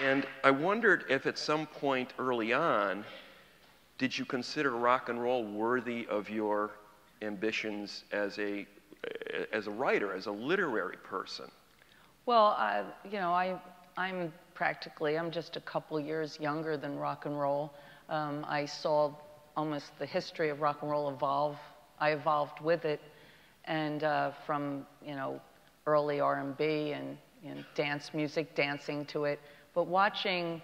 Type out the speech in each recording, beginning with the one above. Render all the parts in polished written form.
And I wondered if at some point early on, did you consider rock and roll worthy of your ambitions as a writer, as a literary person? Well, you know, I'm just a couple years younger than rock and roll. I saw almost the history of rock and roll evolve. I evolved with it, and from, you know, early R&B and dance music, dancing to it, but watching,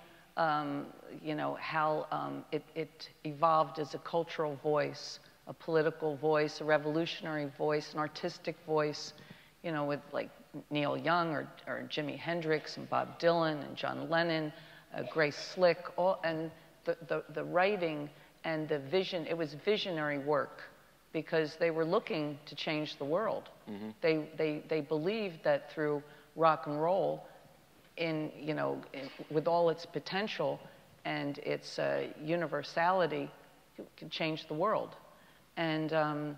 you know, how it evolved as a cultural voice, a political voice, a revolutionary voice, an artistic voice, you know, with like Neil Young or Jimi Hendrix and Bob Dylan and John Lennon, Grace Slick, and the writing and the vision. It was visionary work because they were looking to change the world. Mm-hmm. They believed that through rock and roll, you know, with all its potential and its universality, it could change the world. And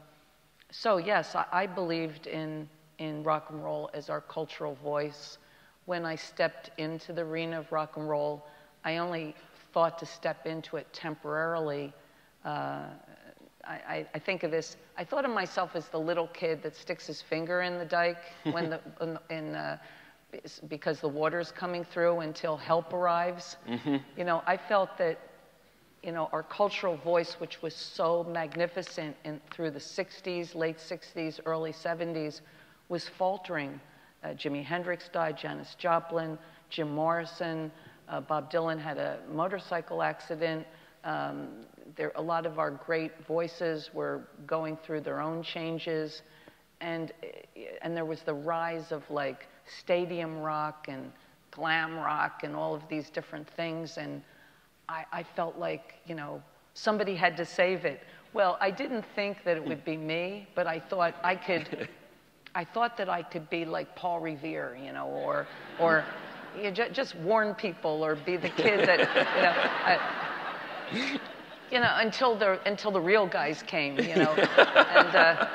so yes, I believed in rock and roll as our cultural voice. When I stepped into the arena of rock and roll, I only thought to step into it temporarily. I think of this, I thought of myself as the little kid that sticks his finger in the dike when because the water's coming through until help arrives. Mm-hmm. You know, I felt that, you know, our cultural voice, which was so magnificent through the 60s, late 60s, early 70s, was faltering. Jimi Hendrix died, Janis Joplin, Jim Morrison, Bob Dylan had a motorcycle accident. A lot of our great voices were going through their own changes. And there was the rise of like stadium rock and glam rock and all of these different things. And I felt like, you know, somebody had to save it. Well, I didn't think that it would be me, but I thought I thought that I could be like Paul Revere, you know, or you know, just warn people or be the kid that, you know, until the real guys came, you know. And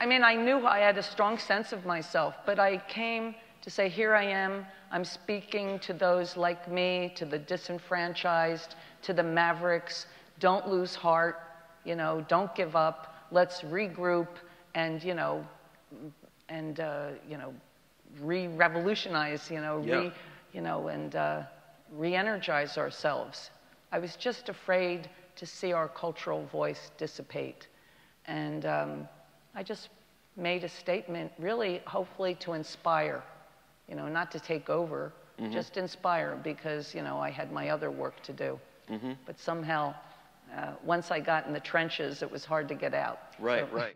I mean, I knew I had a strong sense of myself, but I came to say, here I am. I'm speaking to those like me, to the disenfranchised, to the mavericks. Don't lose heart, you know, don't give up. Let's regroup and, you know, re-revolutionize, you know, yeah. Re-energize ourselves. I was just afraid to see our cultural voice dissipate. And I just made a statement, really, hopefully to inspire, you know, not to take over, mm-hmm. just inspire, because, you know, I had my other work to do. Mm-hmm. But somehow, once I got in the trenches, it was hard to get out. Right, so. Right.